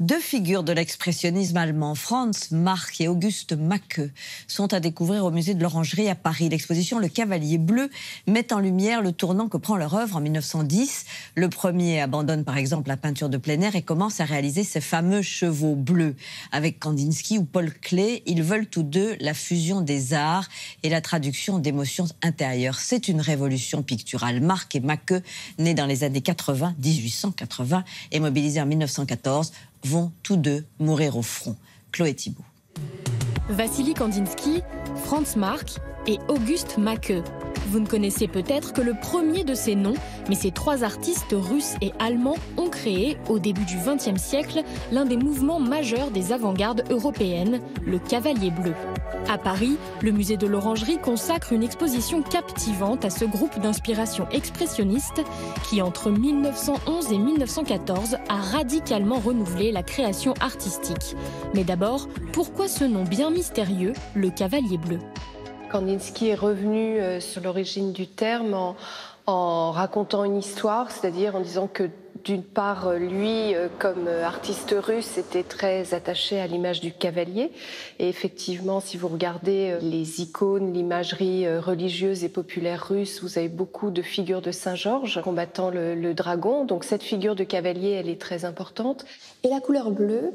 Deux figures de l'expressionnisme allemand, Franz Marc et Auguste Macke, sont à découvrir au musée de l'Orangerie à Paris. L'exposition Le Cavalier bleu met en lumière le tournant que prend leur œuvre en 1910. Le premier abandonne par exemple la peinture de plein air et commence à réaliser ces fameux chevaux bleus. Avec Kandinsky ou Paul Klee, ils veulent tous deux la fusion des arts et la traduction d'émotions intérieures. C'est une révolution picturale. Marc et Macke, nés dans les années 80, 1880, et mobilisés en 1914, vont tous deux mourir au front. Chloé Thibault. Vassili Kandinsky, Franz Marc et Auguste Macke. Vous ne connaissez peut-être que le premier de ces noms, mais ces trois artistes russes et allemands ont créé, au début du XXe siècle, l'un des mouvements majeurs des avant-gardes européennes, le Cavalier bleu. À Paris, le musée de l'Orangerie consacre une exposition captivante à ce groupe d'inspiration expressionniste qui, entre 1911 et 1914, a radicalement renouvelé la création artistique. Mais d'abord, pourquoi ce nom bien mystérieux, le Cavalier bleu ? Kandinsky est revenu sur l'origine du terme en racontant une histoire, c'est-à-dire en disant que d'une part, lui, comme artiste russe, était très attaché à l'image du cavalier. Et effectivement, si vous regardez les icônes, l'imagerie religieuse et populaire russe, vous avez beaucoup de figures de Saint-Georges combattant le dragon. Donc cette figure de cavalier, elle est très importante. Et la couleur bleue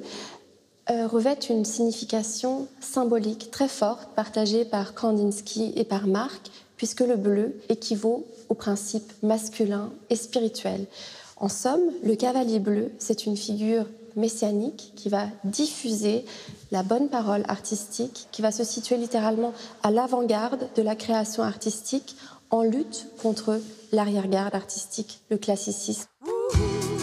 revêt une signification symbolique très forte, partagée par Kandinsky et par Marc, puisque le bleu équivaut au principe masculin et spirituel. En somme, le cavalier bleu, c'est une figure messianique qui va diffuser la bonne parole artistique, qui va se situer littéralement à l'avant-garde de la création artistique, en lutte contre l'arrière-garde artistique, le classicisme.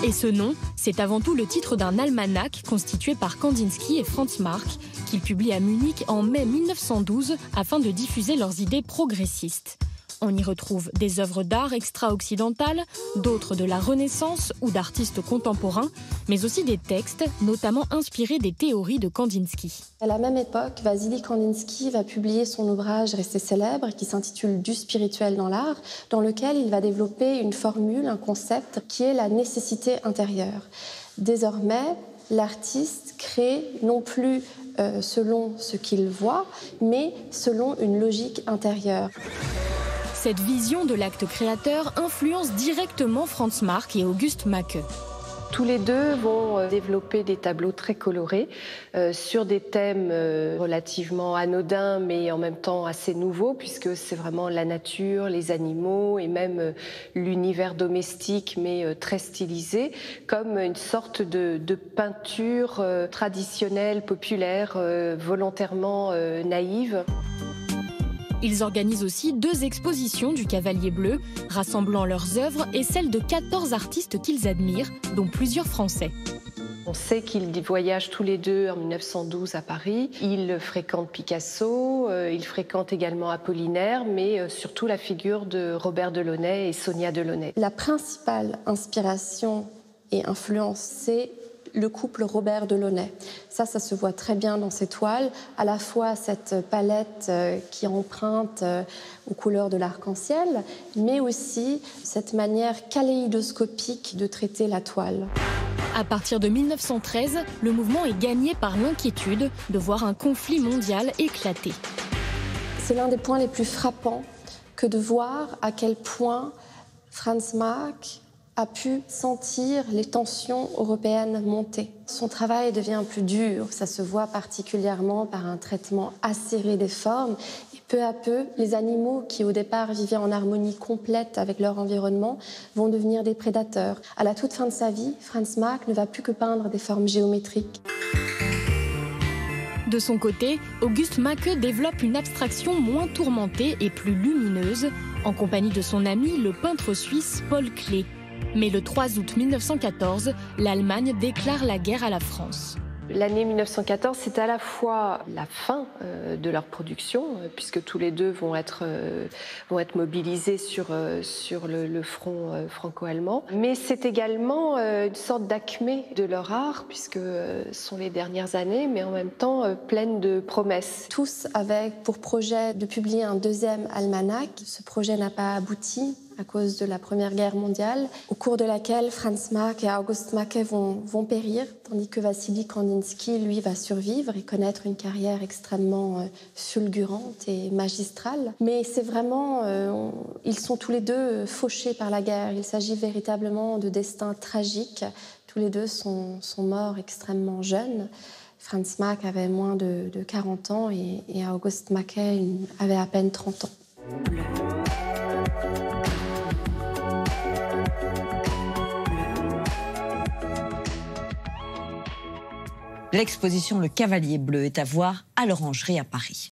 Et ce nom, c'est avant tout le titre d'un almanach constitué par Kandinsky et Franz Marc, qu'ils publient à Munich en mai 1912 afin de diffuser leurs idées progressistes. On y retrouve des œuvres d'art extra-occidentales, d'autres de la Renaissance ou d'artistes contemporains, mais aussi des textes, notamment inspirés des théories de Kandinsky. À la même époque, Vassili Kandinsky va publier son ouvrage resté célèbre qui s'intitule « Du spirituel dans l'art », dans lequel il va développer une formule, un concept qui est la nécessité intérieure. Désormais, l'artiste crée non plus selon ce qu'il voit, mais selon une logique intérieure. Cette vision de l'acte créateur influence directement Franz Marc et Auguste Macke. Tous les deux vont développer des tableaux très colorés sur des thèmes relativement anodins mais en même temps assez nouveaux puisque c'est vraiment la nature, les animaux et même l'univers domestique mais très stylisé comme une sorte de peinture traditionnelle, populaire, volontairement naïve. Ils organisent aussi 2 expositions du Cavalier bleu, rassemblant leurs œuvres et celles de 14 artistes qu'ils admirent, dont plusieurs Français. On sait qu'ils voyagent tous les deux en 1912 à Paris. Ils fréquentent Picasso, ils fréquentent également Apollinaire, mais surtout la figure de Robert Delaunay et Sonia Delaunay. La principale inspiration et influence, c'est le couple Robert Delaunay. Ça se voit très bien dans ces toiles, à la fois cette palette qui emprunte aux couleurs de l'arc-en-ciel, mais aussi cette manière kaléidoscopique de traiter la toile. À partir de 1913, le mouvement est gagné par l'inquiétude de voir un conflit mondial éclater. C'est l'un des points les plus frappants que de voir à quel point Franz Marc a pu sentir les tensions européennes monter. Son travail devient plus dur, ça se voit particulièrement par un traitement acéré des formes. Et peu à peu, les animaux qui au départ vivaient en harmonie complète avec leur environnement vont devenir des prédateurs. À la toute fin de sa vie, Franz Marc ne va plus que peindre des formes géométriques. De son côté, Auguste Macke développe une abstraction moins tourmentée et plus lumineuse, en compagnie de son ami, le peintre suisse Paul Klee. Mais le 3 août 1914, l'Allemagne déclare la guerre à la France. L'année 1914, c'est à la fois la fin de leur production, puisque tous les deux vont être mobilisés sur le front franco-allemand, mais c'est également une sorte d'acmé de leur art, puisque ce sont les dernières années, mais en même temps pleines de promesses. Tous avaient pour projet de publier un 2e almanach. Ce projet n'a pas abouti. à cause de la Première Guerre mondiale, au cours de laquelle Franz Marc et August Macke vont périr, tandis que Vassili Kandinsky, lui, va survivre et connaître une carrière extrêmement fulgurante et magistrale. Mais c'est vraiment... ils sont tous les deux fauchés par la guerre. Il s'agit véritablement de destins tragiques. Tous les deux sont morts extrêmement jeunes. Franz Marc avait moins de 40 ans et August Macke avait à peine 30 ans. L'exposition Le Cavalier bleu est à voir à l'Orangerie à Paris.